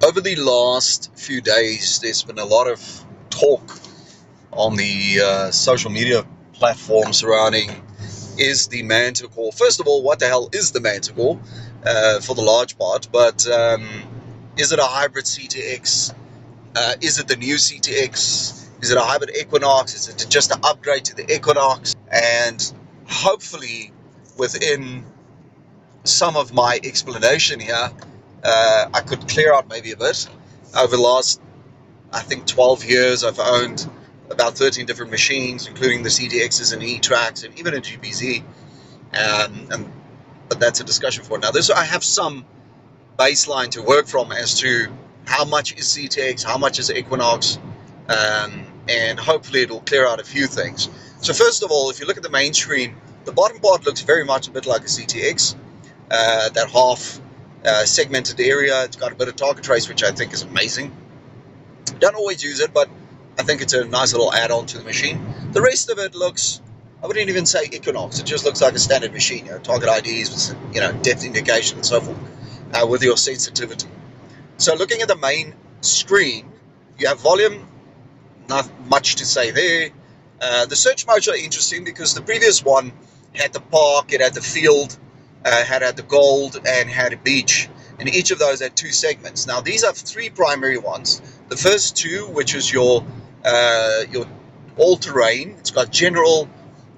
Over the last few days, there's been a lot of talk on the social media platform surrounding, is the manticore. First of all, what the hell is the manticore for the large part? But is it a hybrid CTX? Is it the new CTX? Is it a hybrid Equinox? Is it just an upgrade to the Equinox? And hopefully within some of my explanation here, I could clear out maybe a bit. Over the last, I think, 12 years, I've owned about 13 different machines, including the CTXs and E-Tracks and even a GBZ. But that's a discussion for another. So I have some baseline to work from as to how much is CTX, how much is Equinox, and hopefully it'll clear out a few things. So first of all, if you look at the main screen, the bottom part looks very much a bit like a CTX. That half segmented area, it's got a bit of target trace, which I think is amazing. Don't always use it, but I think it's a nice little add-on to the machine. The rest of it looks, I wouldn't even say Equinox, it just looks like a standard machine, target IDs, with, depth indication and so forth, with your sensitivity. So looking at the main screen, you have volume, not much to say there. The search modes are interesting because the previous one had the park, it had the field, had the gold, and had a beach, and each of those had two segments. Now these have three primary ones. The first two, which is your all-terrain, it's got general,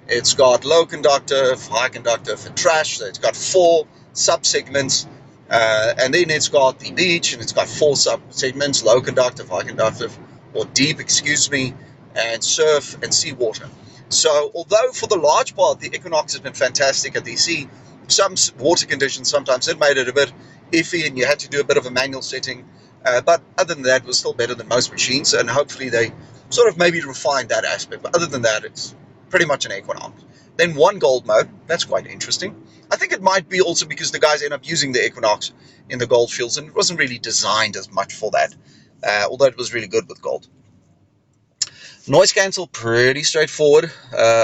it's got low conductive, high conductive, and trash. So it's got four sub-segments, and then it's got the beach, and it's got four sub-segments: low conductive, high conductive, or deep, and surf and seawater. So although for the large part the Equinox has been fantastic at DC, some water conditions sometimes it made it a bit iffy and you had to do a bit of a manual setting, but other than that it was still better than most machines, and hopefully they sort of maybe refined that aspect. But other than that, it's pretty much an Equinox. Then one gold mode, that's quite interesting. I think it might be also because the guys end up using the Equinox in the gold fields, and it wasn't really designed as much for that, although it was really good with gold. Noise cancel, pretty straightforward.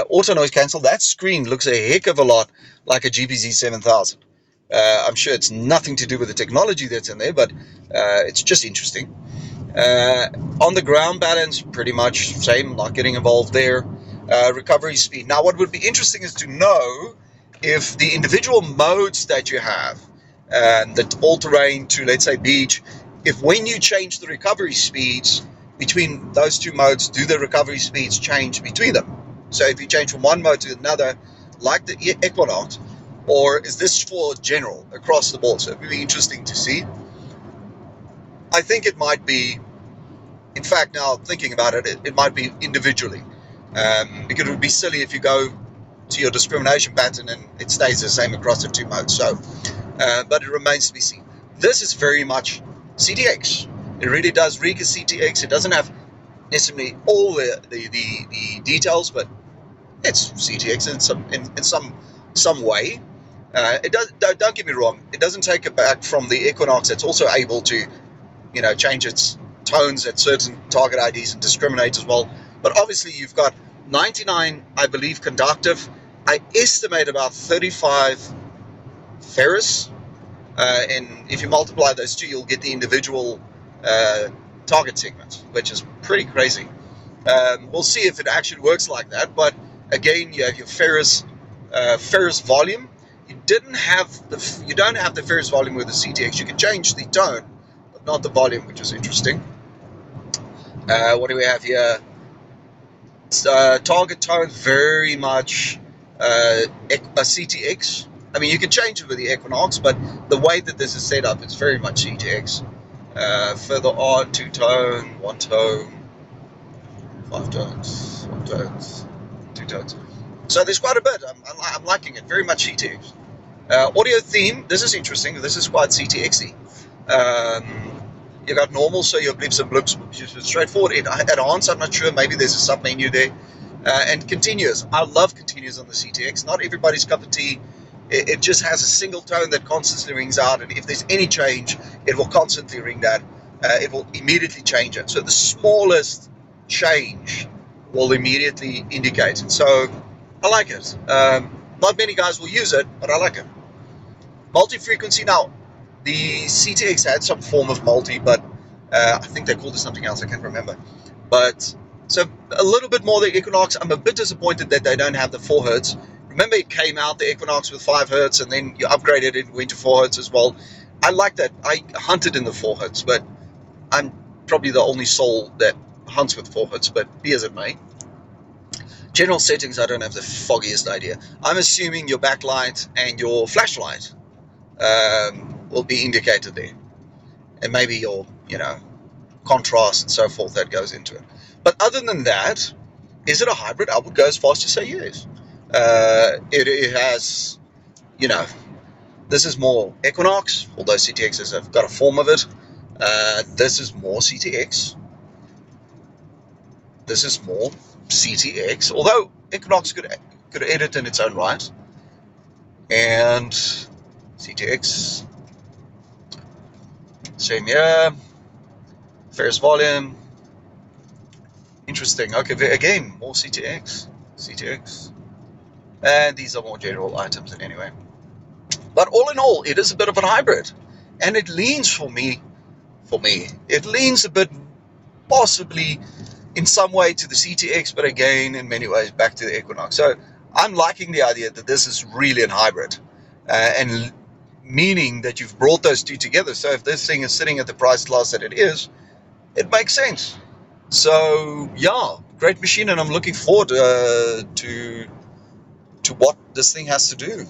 Auto noise cancel, that screen looks a heck of a lot like a GBZ 7000. I'm sure it's nothing to do with the technology that's in there, but it's just interesting. On the ground balance, pretty much same, not getting involved there. Recovery speed. Now what would be interesting is to know if the individual modes that you have, the all-terrain to, let's say, beach, if when you change the recovery speeds between those two modes, do the recovery speeds change between them? So if you change from one mode to another, like the Equinox, or is this for general across the board? So it would be interesting to see. I think it might be, in fact, now thinking about it, it might be individually, because it would be silly if you go to your discrimination pattern and it stays the same across the two modes. So, but it remains to be seen. This is very much CTX. It really does reek as CTX. It doesn't have necessarily all the details, but it's CTX in some way. It does. Don't get me wrong. It doesn't take it back from the Equinox. It's also able to, change its tones at certain target IDs and discriminate as well. But obviously, you've got 99, I believe, conductive. I estimate about 35 ferrous, and if you multiply those two, you'll get the individual target segments, which is pretty crazy. We'll see if it actually works like that. But again, you have your ferrous volume. You don't have the ferrous volume with the CTX. You can change the tone, but not the volume, which is interesting. What do we have here? Target tone, very much a CTX. I mean, you can change it with the Equinox, but the way that this is set up, it's very much CTX. Further on, 2 tone, 1 tone, 5 tones, 1 tones, 2 tones. So there's quite a bit. I'm liking it. Very much CTX. Audio theme. This is interesting. This is quite CTXy. You got normal, so your blips and bloops, straightforward. Advanced, I'm not sure. Maybe there's a sub menu there. And continuous. I love continuous on the CTX. Not everybody's cup of tea. It just has a single tone that constantly rings out, and if there's any change, it will constantly ring that. It will immediately change it. So the smallest change will immediately indicate it. So I like it. Not many guys will use it, but I like it. Multi-frequency. Now, the CTX had some form of multi, but I think they called it something else. I can't remember. But so a little bit more the Equinox. I'm a bit disappointed that they don't have the 4 hertz. Remember, it came out the Equinox with 5 hertz, and then you upgraded it and went to 4 hertz as well. I like that. I hunted in the 4 hertz, but I'm probably the only soul that hunts with 4 hertz. But be as it may. General settings, I don't have the foggiest idea. I'm assuming your backlight and your flashlight will be indicated there, and maybe your, contrast and so forth that goes into it. But other than that, is it a hybrid? I would go as far as to say yes. It has, this is more Equinox, although CTXs have got a form of it. This is more CTX. This is more CTX, although Equinox could edit in its own right. And CTX, same here. Ferrous volume. Interesting. Okay, again, more CTX. And these are more general items anyway. But all in all, it is a bit of a hybrid. And it leans for me, it leans a bit possibly in some way to the CTX, but again, in many ways, back to the Equinox. So I'm liking the idea that this is really a hybrid. And meaning that you've brought those two together. So if this thing is sitting at the price class that it is, it makes sense. So yeah, great machine, and I'm looking forward to what this thing has to do.